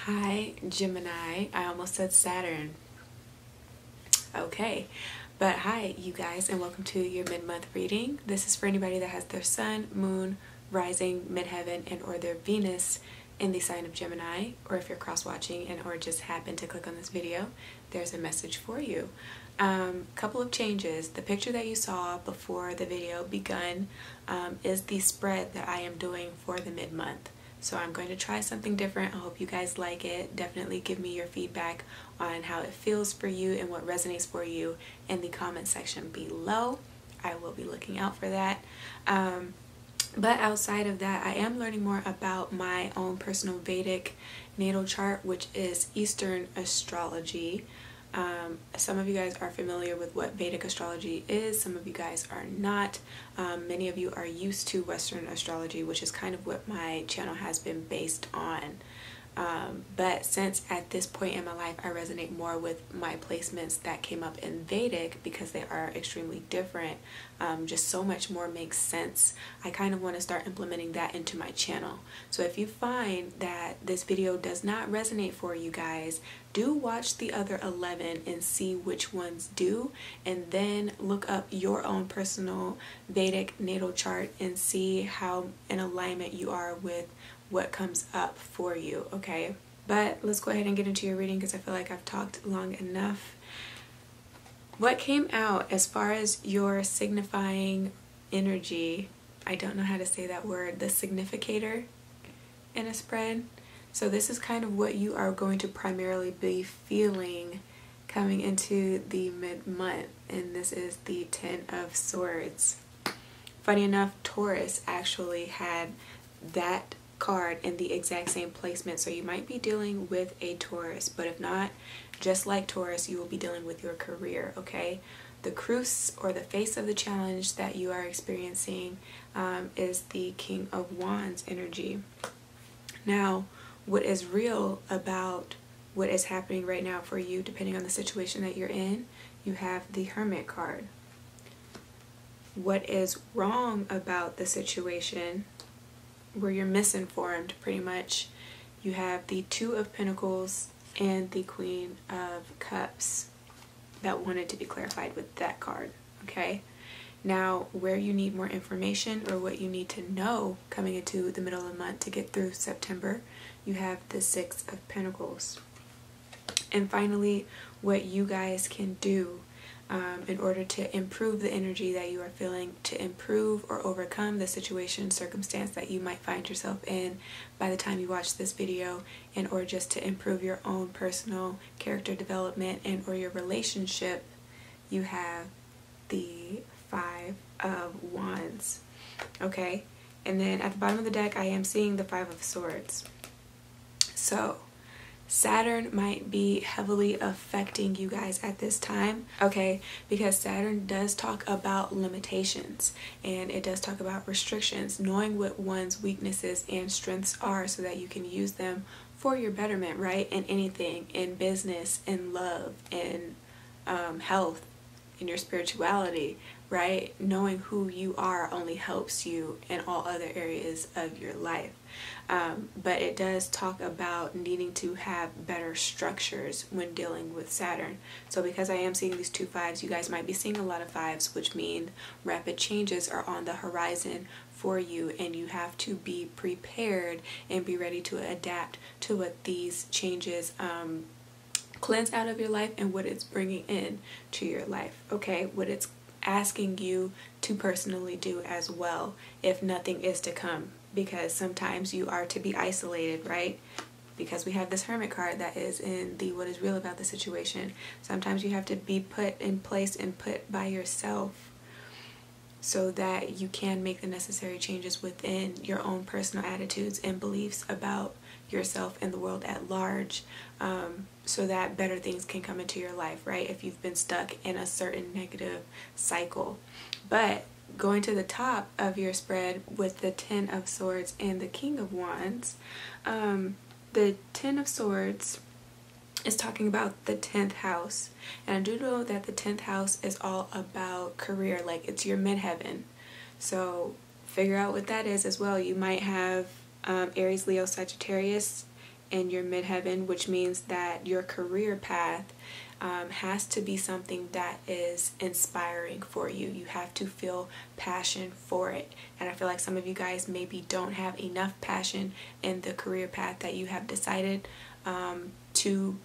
Hi, Gemini. I almost said Saturn. Okay, but hi, you guys, and welcome to your mid-month reading. This is for anybody that has their sun, moon, rising, midheaven, and or their Venus in the sign of Gemini, or if you're cross-watching and or just happen to click on this video, there's a message for you. Couple of changes. The picture that you saw before the video begun is the spread that I am doing for the mid-month. So I'm going to try something different. I hope you guys like it. Definitely give me your feedback on how it feels for you and what resonates for you in the comment section below. I will be looking out for that. But outside of that, I am learning more about my own personal Vedic natal chart, which is Eastern astrology. Some of you guys are familiar with what Vedic astrology is, some of you guys are not. Many of you are used to Western astrology, which is kind of what my channel has been based on. But since at this point in my life I resonate more with my placements that came up in Vedic because they are extremely different, just so much more makes sense. I kind of want to start implementing that into my channel. So if you find that this video does not resonate for you guys, do watch the other 11 and see which ones do, and then look up your own personal Vedic natal chart and see how in alignment you are with what comes up for you, okay? But let's go ahead and get into your reading because I feel like I've talked long enough. What came out as far as your signifying energy, I don't know how to say that word, the significator in a spread. So this is kind of what you are going to primarily be feeling coming into the mid-month, and this is the Ten of Swords. Funny enough, Taurus actually had that card in the exact same placement, so you might be dealing with a Taurus, but if not, just like Taurus, you will be dealing with your career, okay? The crux or the face of the challenge that you are experiencing is the King of Wands energy. Now, what is real about what is happening right now for you, depending on the situation that you're in, you have the Hermit card. What is wrong about the situation where you're misinformed, pretty much, you have the Two of Pentacles and the Queen of Cups that wanted to be clarified with that card, okay? Now, where you need more information or what you need to know coming into the middle of the month to get through September, you have the Six of Pentacles. And finally, what you guys can do in order to improve the energy that you are feeling, to improve or overcome the situation, circumstance that you might find yourself in by the time you watch this video, and or just to improve your own personal character development and or your relationship, you have the Five of Wands, okay? And then at the bottom of the deck, I am seeing the Five of Swords. So Saturn might be heavily affecting you guys at this time, okay? Because Saturn does talk about limitations, and it does talk about restrictions, knowing what one's weaknesses and strengths are so that you can use them for your betterment, right? In anything, in business, in love, in health, in your spirituality, right? Knowing who you are only helps you in all other areas of your life. But it does talk about needing to have better structures when dealing with Saturn. So because I am seeing these two fives, you guys might be seeing a lot of fives, which mean rapid changes are on the horizon for you, and you have to be prepared and be ready to adapt to what these changes cleanse out of your life and what it's bringing in to your life, okay? What it's asking you to personally do as well, if nothing is to come, because sometimes you are to be isolated, right? Because we have this Hermit card that is in the what is real about the situation. Sometimes you have to be put in place and put by yourself so that you can make the necessary changes within your own personal attitudes and beliefs about yourself and the world at large, so that better things can come into your life, right? If you've been stuck in a certain negative cycle. But going to the top of your spread with the Ten of Swords and the King of Wands, the Ten of Swords is talking about the 10th house, and I do know that the 10th house is all about career, like it's your midheaven. So figure out what that is as well. You might have Aries, Leo, Sagittarius in your midheaven, which means that your career path has to be something that is inspiring for you. You have to feel passion for it. And I feel like some of you guys maybe don't have enough passion in the career path that you have decided to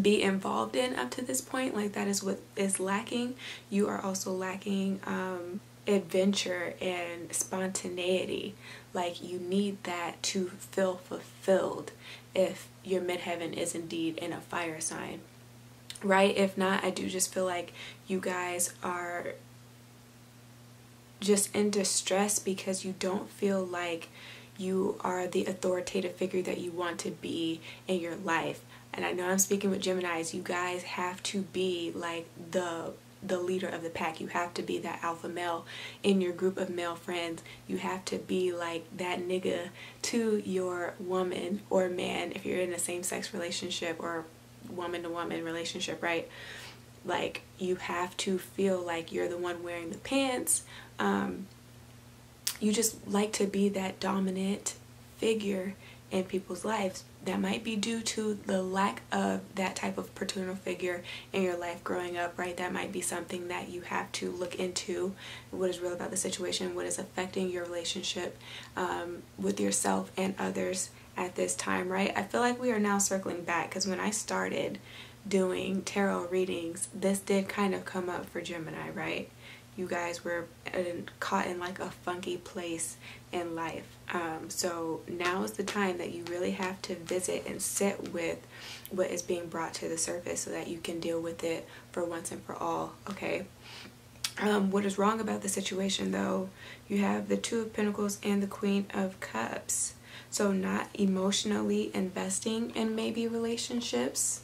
be involved in up to this point. Like, that is what is lacking. You are also lacking adventure and spontaneity. Like, you need that to feel fulfilled if your midheaven is indeed in a fire sign, right? If not, I do just feel like you guys are just in distress because you don't feel like you are the authoritative figure that you want to be in your life. And I know I'm speaking with Geminis. You guys have to be like the leader of the pack. You have to be that alpha male in your group of male friends. You have to be like that nigga to your woman or man if you're in a same-sex relationship or woman-to-woman relationship, right? Like, you have to feel like you're the one wearing the pants. You just like to be that dominant figure in people's lives. That might be due to the lack of that type of paternal figure in your life growing up, right? That might be something that you have to look into. What is real about the situation? What is affecting your relationship with yourself and others at this time, right? I feel like we are now circling back, because when I started doing tarot readings, this did kind of come up for Gemini, right? You guys were caught in like a funky place in life. So now is the time that you really have to visit and sit with what is being brought to the surface so that you can deal with it for once and for all, okay? What is wrong about the situation, though? You have the Two of Pentacles and the Queen of Cups. So not emotionally investing in maybe relationships,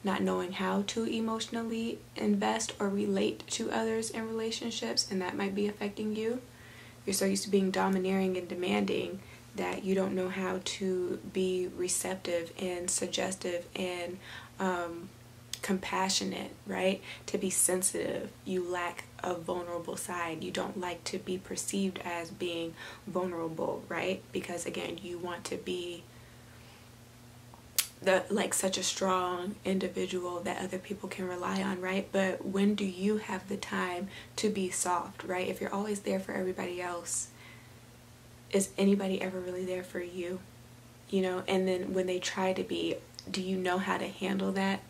not knowing how to emotionally invest or relate to others in relationships, and that might be affecting you. You're so used to being domineering and demanding that you don't know how to be receptive and suggestive and compassionate, right? To be sensitive. You lack a vulnerable side. You don't like to be perceived as being vulnerable, right? Because again, you want to be like such a strong individual that other people can rely on, right? But when do you have the time to be soft, right? If you're always there for everybody else, is anybody ever really there for you? You know, and then when they try to be, do you know how to handle that?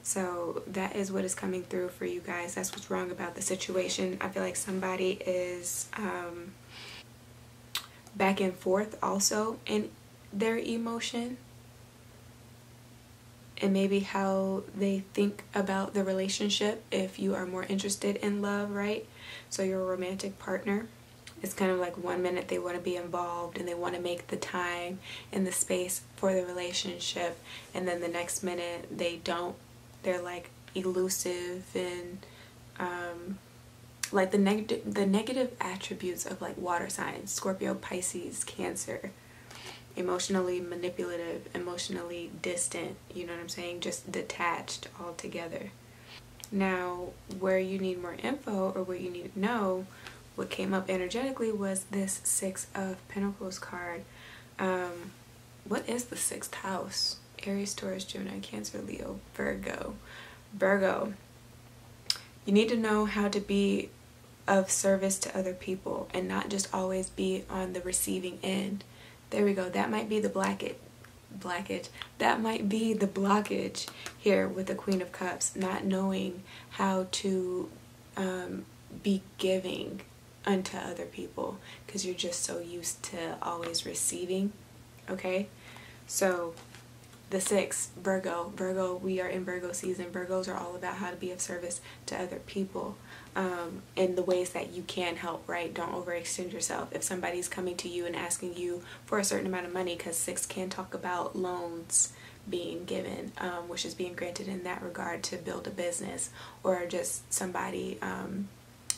So that is what is coming through for you guys. That's what's wrong about the situation. I feel like somebody is back and forth also in their emotion and maybe how they think about the relationship if you are more interested in love, right? So your romantic partner, it's kind of like one minute they want to be involved and they want to make the time and the space for the relationship, and then the next minute they don't. They're like elusive and like the negative attributes of like water signs, Scorpio, Pisces, Cancer. Emotionally manipulative, emotionally distant, you know what I'm saying? Just detached altogether. Now, where you need more info or where you need to know, what came up energetically was this Six of Pentacles card. What is the sixth house? Aries, Taurus, Gemini, Cancer, Leo, Virgo. Virgo. You need to know how to be of service to other people and not just always be on the receiving end. There we go. That might be the blackage. That might be the blockage here with the Queen of Cups. Not knowing how to be giving unto other people because you're just so used to always receiving. Okay? So the sixth, Virgo, we are in Virgo season. Virgos are all about how to be of service to other people in the ways that you can help, right? Don't overextend yourself. If somebody's coming to you and asking you for a certain amount of money, because six can talk about loans being given, which is being granted in that regard to build a business, or just somebody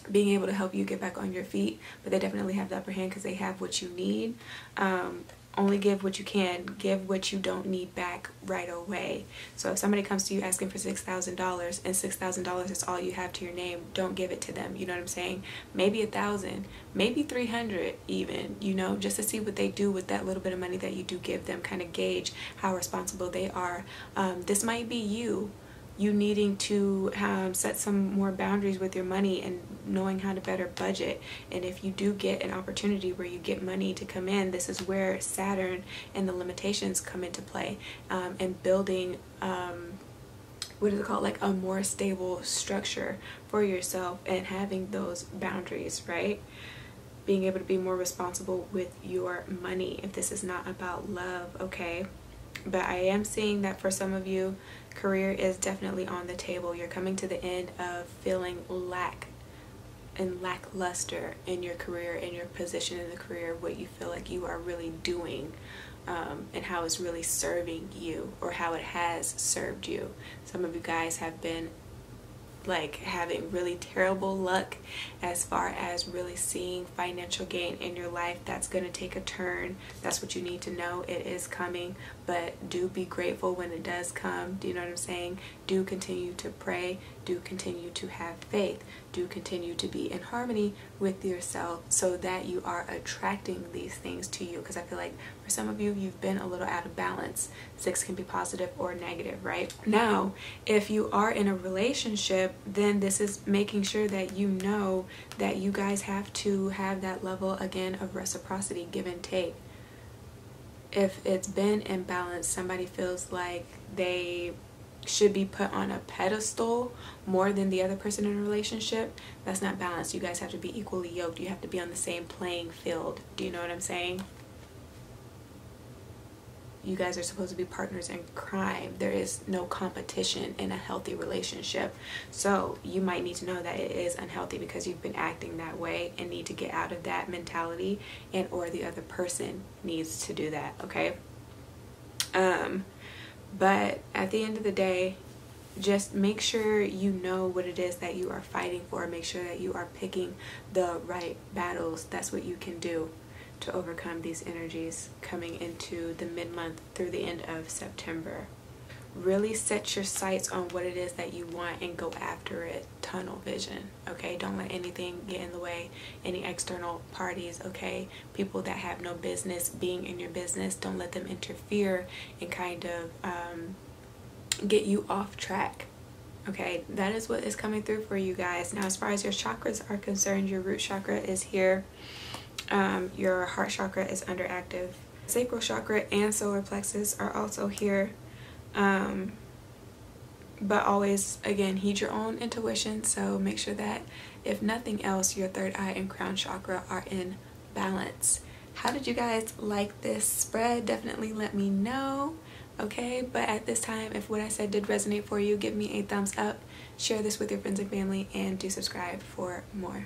being able to help you get back on your feet, but they definitely have the upper hand because they have what you need. only give what you can. Give what you don't need back right away. So if somebody comes to you asking for $6,000 and $6,000 is all you have to your name, don't give it to them. You know what I'm saying? Maybe 1,000, maybe 300 even, you know, just to see what they do with that little bit of money that you do give them. Kind of gauge how responsible they are. This might be you needing to set some more boundaries with your money and knowing how to better budget. And if you do get an opportunity where you get money to come in, this is where Saturn and the limitations come into play, and building what is it called, like a more stable structure for yourself and having those boundaries, right? Being able to be more responsible with your money if this is not about love, okay? But I am seeing that for some of you, career is definitely on the table. You're coming to the end of feeling lackluster in your career, in your position in the career, what you feel like you are really doing, and how it's really serving you, or how it has served you. Some of you guys have been like having really terrible luck as far as really seeing financial gain in your life. That's going to take a turn. That's what you need to know. It is coming, but do be grateful when it does come. Do you know what I'm saying? Do continue to pray. Do continue to have faith. Do continue to be in harmony with yourself so that you are attracting these things to you. Because I feel like for some of you, you've been a little out of balance. 6 can be positive or negative, right? Now, if you are in a relationship, then this is making sure that you know that you guys have to have that level again of reciprocity, give and take. If it's been imbalanced, somebody feels like they should be put on a pedestal more than the other person in a relationship, that's not balanced. You guys have to be equally yoked. You have to be on the same playing field. Do you know what I'm saying? You guys are supposed to be partners in crime. There is no competition in a healthy relationship. So you might need to know that it is unhealthy because you've been acting that way and need to get out of that mentality, and or the other person needs to do that, okay? But at the end of the day, just make sure you know what it is that you are fighting for. Make sure that you are picking the right battles. That's what you can do to overcome these energies coming into the mid-month through the end of September. Really set your sights on what it is that you want and go after it. Tunnel vision, okay? Don't let anything get in the way. Any external parties, okay? People that have no business being in your business, don't let them interfere and kind of get you off track, okay? That is what is coming through for you guys. Now, as far as your chakras are concerned, your root chakra is here. Your heart chakra is underactive. Sacral chakra and solar plexus are also here. But always, again, heed your own intuition. So make sure that, if nothing else, your third eye and crown chakra are in balance. How did you guys like this spread? Definitely let me know. Okay, but at this time, if what I said did resonate for you, give me a thumbs up, share this with your friends and family, and do subscribe for more.